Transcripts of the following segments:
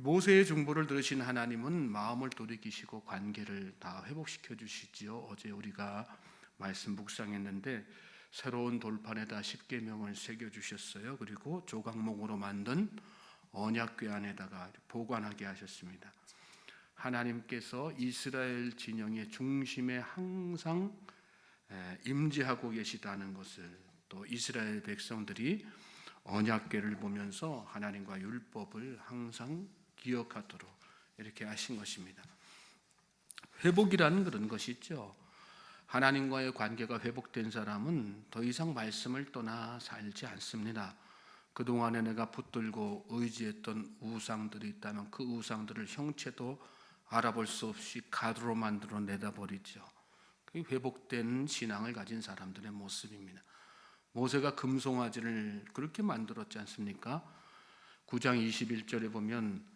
모세의 중보를 들으신 하나님은 마음을 돌이키시고 관계를 다 회복시켜 주시지요. 어제 우리가 말씀 묵상했는데 새로운 돌판에다 십계명을 새겨 주셨어요. 그리고 조각목으로 만든 언약궤 안에다가 보관하게 하셨습니다. 하나님께서 이스라엘 진영의 중심에 항상 임재하고 계시다는 것을, 또 이스라엘 백성들이 언약궤를 보면서 하나님과 율법을 항상 기억하도록 이렇게 하신 것입니다. 회복이라는 그런 것이 있죠. 하나님과의 관계가 회복된 사람은 더 이상 말씀을 떠나 살지 않습니다. 그동안에 내가 붙들고 의지했던 우상들이 있다면 그 우상들을 형체도 알아볼 수 없이 가루로 만들어 내다버리죠. 그게 회복된 신앙을 가진 사람들의 모습입니다. 모세가 금송아지를 그렇게 만들었지 않습니까? 9장 21절에 보면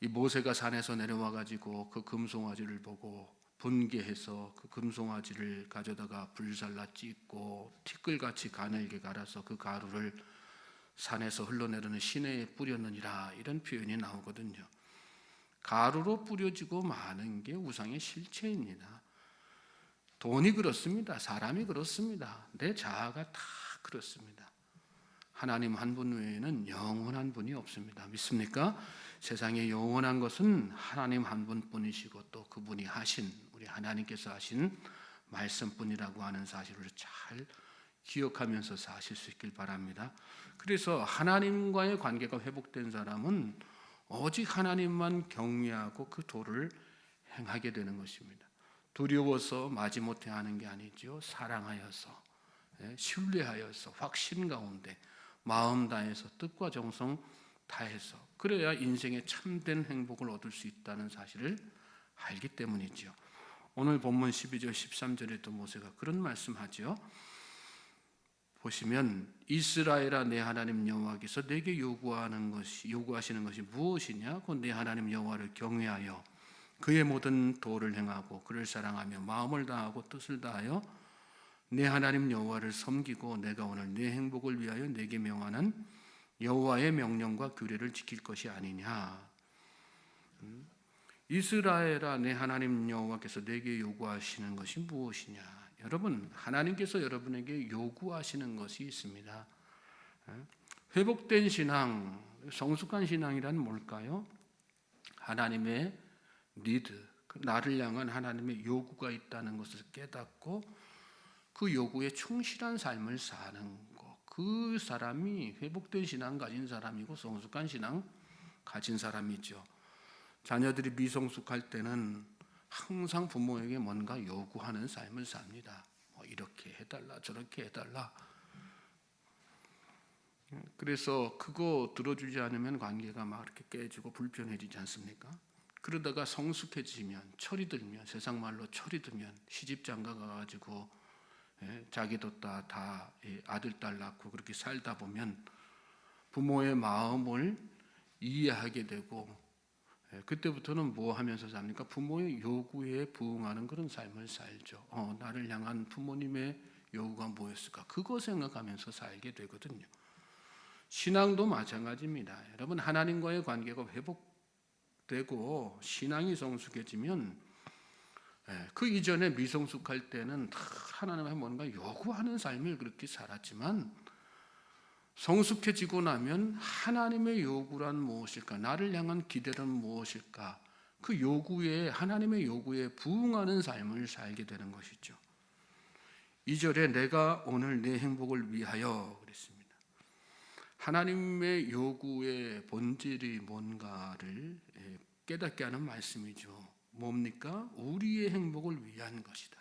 이 모세가 산에서 내려와 가지고 그 금송아지를 보고 분개해서 그 금송아지를 가져다가 불살라 찢고 티끌같이 가늘게 갈아서 그 가루를 산에서 흘러내리는 시내에 뿌렸느니라, 이런 표현이 나오거든요. 가루로 뿌려지고 마는 게 우상의 실체입니다. 돈이 그렇습니다. 사람이 그렇습니다. 내 자아가 다 그렇습니다. 하나님 한 분 외에는 영원한 분이 없습니다. 믿습니까? 세상에 영원한 것은 하나님 한 분뿐이시고 또 그분이 하신, 우리 하나님께서 하신 말씀뿐이라고 하는 사실을 잘 기억하면서 사실 수 있길 바랍니다. 그래서 하나님과의 관계가 회복된 사람은 오직 하나님만 경외하고 그 도를 행하게 되는 것입니다. 두려워서 마지못해 하는 게 아니죠. 사랑하여서, 신뢰하여서, 확신 가운데 마음 다해서, 뜻과 정성 다해서, 그래야 인생의 참된 행복을 얻을 수 있다는 사실을 알기 때문이죠. 오늘 본문 12절 13절에도 모세가 그런 말씀하죠. 보시면 이스라엘아, 내 하나님 여호와께서 내게 요구하시는 것이 무엇이냐? 곧 내 하나님 여호와를 경외하여 그의 모든 도를 행하고 그를 사랑하며 마음을 다하고 뜻을 다하여 내 하나님 여호와를 섬기고 내가 오늘 내 행복을 위하여 내게 명하는 여호와의 명령과 규례를 지킬 것이 아니냐. 이스라엘아, 내 하나님 여호와께서 내게 요구하시는 것이 무엇이냐? 여러분, 하나님께서 여러분에게 요구하시는 것이 있습니다. 회복된 신앙, 성숙한 신앙이란 뭘까요? 하나님의 니드, 나를 향한 하나님의 요구가 있다는 것을 깨닫고 그 요구에 충실한 삶을 사는 것, 그 사람이 회복된 신앙 가진 사람이고 성숙한 신앙 가진 사람이죠. 자녀들이 미성숙할 때는 항상 부모에게 뭔가 요구하는 삶을 삽니다. 이렇게 해달라, 저렇게 해달라. 그래서 그거 들어주지 않으면 관계가 막 이렇게 깨지고 불편해지지 않습니까? 그러다가 성숙해지면, 철이 들면, 세상 말로 철이 들면 시집장가 가가지고 자기도 다 아들 딸 낳고 그렇게 살다 보면 부모의 마음을 이해하게 되고, 그때부터는 뭐 하면서 삽니까? 부모의 요구에 부응하는 그런 삶을 살죠. 나를 향한 부모님의 요구가 뭐였을까? 그거 생각하면서 살게 되거든요. 신앙도 마찬가지입니다. 여러분, 하나님과의 관계가 회복되고 신앙이 성숙해지면 그 이전에 미성숙할 때는 하나님의 뭔가 요구하는 삶을 그렇게 살았지만 성숙해지고 나면 하나님의 요구란 무엇일까? 나를 향한 기대는 무엇일까? 그 요구에, 하나님의 요구에 부응하는 삶을 살게 되는 것이죠. 2절에 내가 오늘 내 행복을 위하여 그랬습니다. 하나님의 요구의 본질이 뭔가를 깨닫게 하는 말씀이죠. 뭡니까? 우리의 행복을 위한 것이다.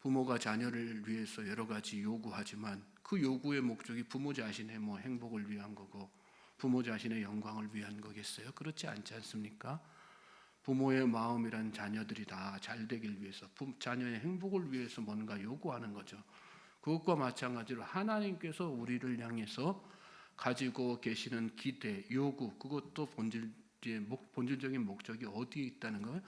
부모가 자녀를 위해서 여러 가지 요구하지만 그 요구의 목적이 부모 자신의 행복을 위한 거고 부모 자신의 영광을 위한 거겠어요? 그렇지 않지 않습니까? 부모의 마음이란 자녀들이 다 잘 되길 위해서, 자녀의 행복을 위해서 뭔가 요구하는 거죠. 그것과 마찬가지로 하나님께서 우리를 향해서 가지고 계시는 기대, 요구, 그것도 본질적인 목적이 어디에 있다는 거예요?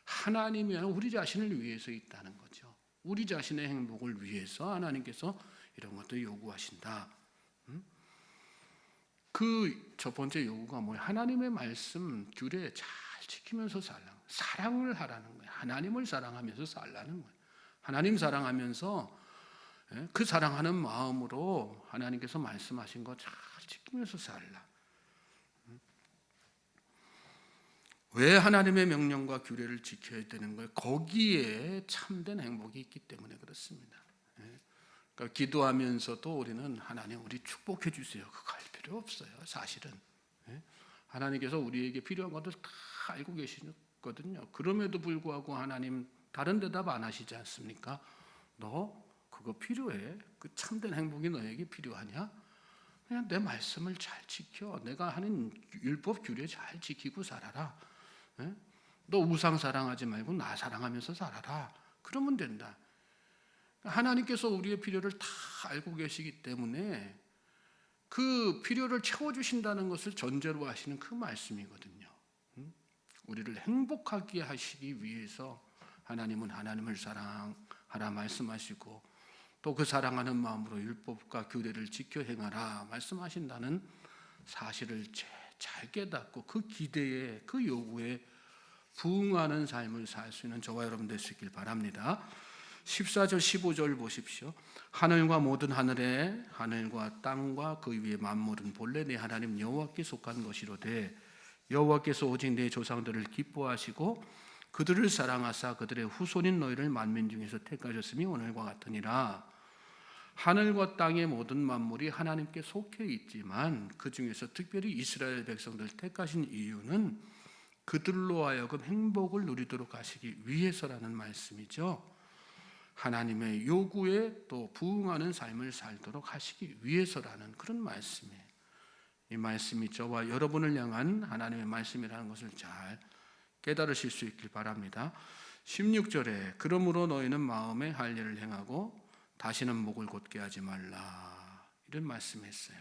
하나님이 아니라 우리 자신을 위해서 있다는 거죠. 우리 자신의 행복을 위해서 하나님께서 이런 것도 요구하신다. 그 첫 번째 요구가 뭐예요? 하나님의 말씀 규례 잘 지키면서 살라. 사랑을 하라는 거예요. 하나님을 사랑하면서 살라는 거예요. 하나님 사랑하면서 그 사랑하는 마음으로 하나님께서 말씀하신 거 잘 지키면서 살라. 왜 하나님의 명령과 규례를 지켜야 되는 거예요? 거기에 참된 행복이 있기 때문에 그렇습니다. 그러니까 기도하면서도 우리는 하나님 우리 축복해 주세요. 그거 할 필요 없어요. 사실은 하나님께서 우리에게 필요한 것들 다 알고 계시거든요. 그럼에도 불구하고 하나님 다른 대답 안 하시지 않습니까? 너 그거 필요해? 그 참된 행복이 너에게 필요하냐? 그냥 내 말씀을 잘 지켜. 내가 하는 율법 규례 잘 지키고 살아라. 너 우상 사랑하지 말고 나 사랑하면서 살아라. 그러면 된다. 하나님께서 우리의 필요를 다 알고 계시기 때문에 그 필요를 채워주신다는 것을 전제로 하시는 그 말씀이거든요. 우리를 행복하게 하시기 위해서 하나님은 하나님을 사랑하라 말씀하시고 또 그 사랑하는 마음으로 율법과 규례를 지켜 행하라 말씀하신다는 사실을 잘 깨닫고 그 기대에 그 요구에 부응하는 삶을 살 수 있는 저와 여러분 될 수 있길 바랍니다. 14절 15절 보십시오. 하늘과 모든 하늘과 땅과 그 위의 만물은 본래 내 하나님 여호와께 속한 것이로되 여호와께서 오직 내 조상들을 기뻐하시고 그들을 사랑하사 그들의 후손인 너희를 만민 중에서 택하셨음이 오늘과 같으니라. 하늘과 땅의 모든 만물이 하나님께 속해 있지만 그 중에서 특별히 이스라엘 백성들 택하신 이유는 그들로 하여금 행복을 누리도록 하시기 위해서라는 말씀이죠. 하나님의 요구에 또 부응하는 삶을 살도록 하시기 위해서라는 그런 말씀이에요. 이 말씀이 저와 여러분을 향한 하나님의 말씀이라는 것을 잘 깨달으실 수 있길 바랍니다. 16절에 그러므로 너희는 마음에 할 일을 행하고 다시는 목을 곧게 하지 말라 이런 말씀했어요.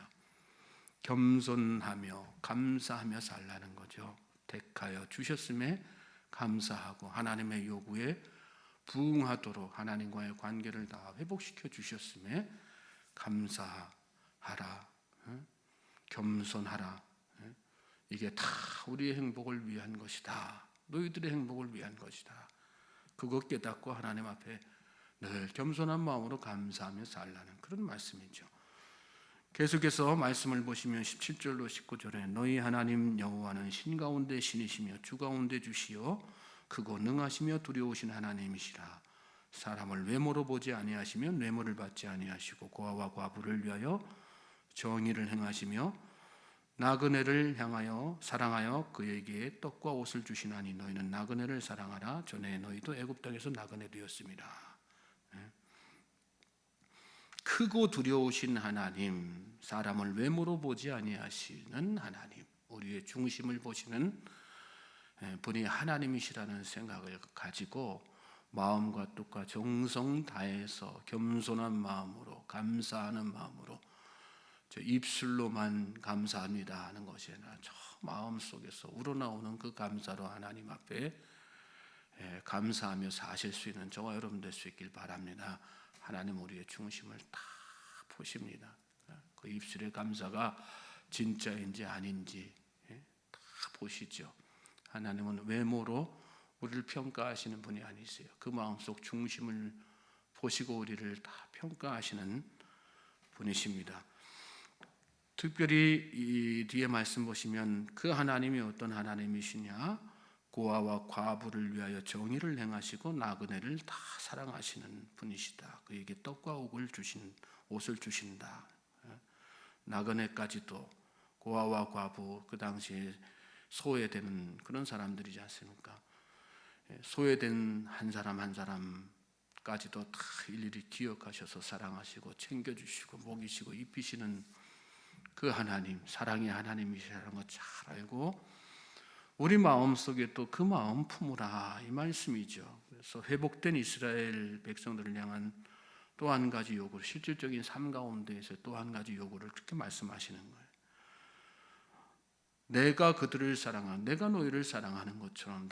겸손하며 감사하며 살라는 거죠. 택하여 주셨음에 감사하고 하나님의 요구에 부응하도록 하나님과의 관계를 다 회복시켜 주셨음에 감사하라, 겸손하라. 이게 다 우리의 행복을 위한 것이다. 너희들의 행복을 위한 것이다. 그거 깨닫고 하나님 앞에 늘 겸손한 마음으로 감사하며 살라는 그런 말씀이죠. 계속해서 말씀을 보시면 17절로 19절에 너희 하나님 여호와는 신 가운데 신이시며 주 가운데 주시요 크고 능하시며 두려우신 하나님이시라. 사람을 외모로 보지 아니하시며 뇌물을 받지 아니하시고 고아와 과부를 위하여 정의를 행하시며 나그네를 향하여 사랑하여 그에게 떡과 옷을 주시나니 너희는 나그네를 사랑하라. 전에 너희도 애굽 땅에서 나그네 되었습니다. 크고 두려우신 하나님, 사람을 외모로 보지 아니하시는 하나님, 우리의 중심을 보시는 분이 하나님이시라는 생각을 가지고 마음과 뜻과 정성 다해서 겸손한 마음으로 감사하는 마음으로 저 입술로만 감사합니다 하는 것이 아니라 저 마음속에서 우러나오는 그 감사로 하나님 앞에 감사하며 사실 수 있는 저와 여러분 될 수 있길 바랍니다. 하나님 우리의 중심을 다 보십니다. 그 입술의 감사가 진짜인지 아닌지 다 보시죠. 하나님은 외모로 우리를 평가하시는 분이 아니세요. 그 마음속 중심을 보시고 우리를 다 평가하시는 분이십니다. 특별히 이 뒤에 말씀 보시면 그 하나님이 어떤 하나님이시냐? 고아와 과부를 위하여 정의를 행하시고 나그네를 다 사랑하시는 분이시다. 그에게 떡과 옷을 주신다. 나그네까지도 고아와 과부 그 당시에 소외되는 그런 사람들이지 않습니까? 소외된 한 사람 한 사람까지도 다 일일이 기억하셔서 사랑하시고 챙겨주시고 먹이시고 입히시는 그 하나님, 사랑의 하나님이시라는 거 잘 알고 우리 마음속에 또 그 마음 품으라 이 말씀이죠. 그래서 회복된 이스라엘 백성들을 향한 또 한 가지 요구, 실질적인 삶 가운데에서 또 한 가지 요구를 그렇게 말씀하시는 거예요. 내가 그들을 사랑하는, 내가 너희를 사랑하는 것처럼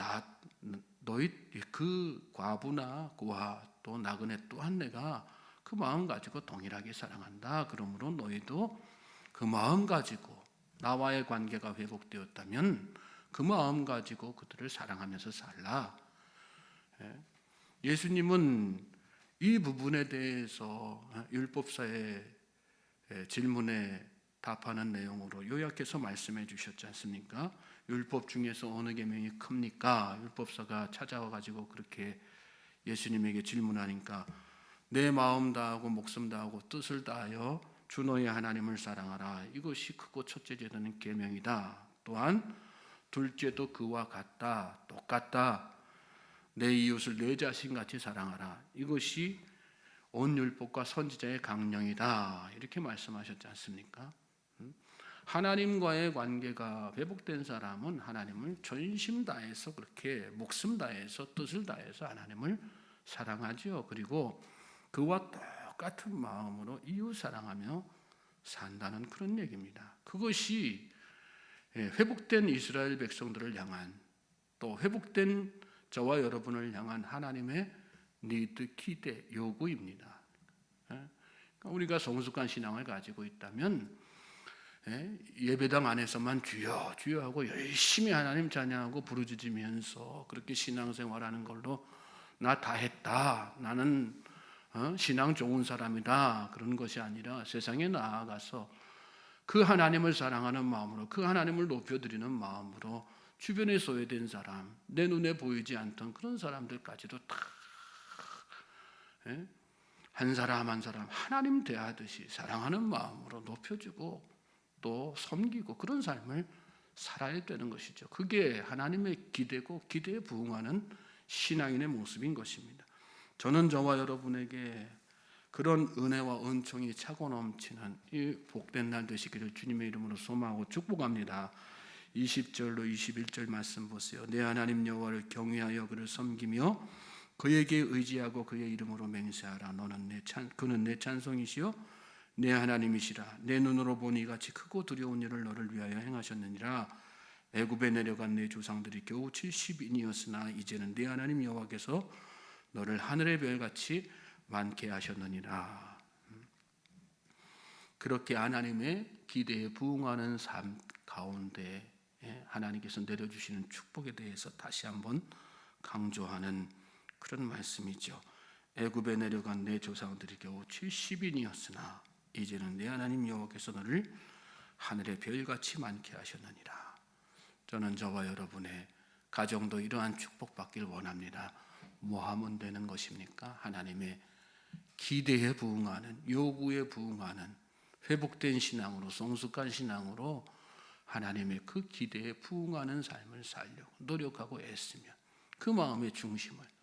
너희 그 과부나 고아 또 나그네 또한 내가 그 마음 가지고 동일하게 사랑한다. 그러므로 너희도 그 마음 가지고 나와의 관계가 회복되었다면 그 마음 가지고 그들을 사랑하면서 살라. 예수님은 이 부분에 대해서 율법사의 질문에 답하는 내용으로 요약해서 말씀해 주셨지 않습니까? 율법 중에서 어느 계명이 큽니까? 율법사가 찾아와 가지고 그렇게 예수님에게 질문하니까 내 마음 다하고 목숨 다하고 뜻을 다하여 주 너의 하나님을 사랑하라. 이것이 크고 첫째 되는 계명이다. 또한 둘째도 그와 같다. 똑같다. 내 이웃을 내 자신같이 사랑하라. 이것이 온 율법과 선지자의 강령이다. 이렇게 말씀하셨지 않습니까? 하나님과의 관계가 회복된 사람은 하나님을 전심 다해서 그렇게 목숨 다해서 뜻을 다해서 하나님을 사랑하죠. 그리고 그와 똑같은 마음으로 이웃 사랑하며 산다는 그런 얘기입니다. 그것이 회복된 이스라엘 백성들을 향한 또 회복된 저와 여러분을 향한 하나님의 니드, 기대, 요구입니다. 우리가 성숙한 신앙을 가지고 있다면 예배당 안에서만 주여 주여 하고 열심히 하나님 찬양하고 부르짖으면서 그렇게 신앙생활하는 걸로 나 다 했다, 나는 신앙 좋은 사람이다, 그런 것이 아니라 세상에 나아가서 그 하나님을 사랑하는 마음으로 그 하나님을 높여드리는 마음으로 주변에 소외된 사람, 내 눈에 보이지 않던 그런 사람들까지도 다 한 사람 한 사람 하나님 대하듯이 사랑하는 마음으로 높여주고 또 섬기고 그런 삶을 살아야 되는 것이죠. 그게 하나님의 기대고 기대에 부응하는 신앙인의 모습인 것입니다. 저는 저와 여러분에게 그런 은혜와 은총이 차고 넘치는 이 복된 날 되시기를 주님의 이름으로 소망하고 축복합니다. 20절로 21절 말씀 보세요. 내 하나님 여호와를 경외하여 그를 섬기며 그에게 의지하고 그의 이름으로 맹세하라. 그는 내 찬송이시요 내 하나님이시라. 내 눈으로 보니 이같이 크고 두려운 일을 너를 위하여 행하셨느니라. 애굽에 내려간 내 조상들이 겨우 70인이었으나 이제는 내 하나님 여호와께서 너를 하늘의 별같이 많게 하셨느니라. 그렇게 하나님의 기대에 부응하는 삶 가운데 하나님께서 내려주시는 축복에 대해서 다시 한번 강조하는 그런 말씀이죠. 애굽에 내려간 내 조상들이 겨우 70인이었으나 이제는 내 하나님 여호와께서 너를 하늘의 별같이 많게 하셨느니라. 저는 저와 여러분의 가정도 이러한 축복받길 원합니다. 뭐 하면 되는 것입니까? 하나님의 기대에 부응하는, 요구에 부응하는 회복된 신앙으로, 성숙한 신앙으로 하나님의 그 기대에 부응하는 삶을 살려고 노력하고 애쓰면 그 마음의 중심을,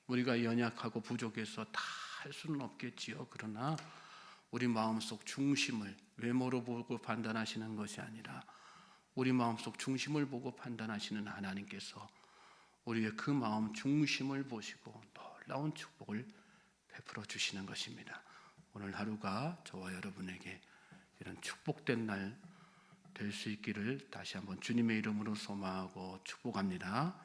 우리가 연약하고 부족해서 다 할 수는 없겠지요. 그러나 우리 마음속 중심을 외모로 보고 판단하시는 것이 아니라 우리 마음속 중심을 보고 판단하시는 하나님께서 우리의 그 마음 중심을 보시고 놀라운 축복을 베풀어 주시는 것입니다. 오늘 하루가 저와 여러분에게 이런 축복된 날 될 수 있기를 다시 한번 주님의 이름으로 소망하고 축복합니다.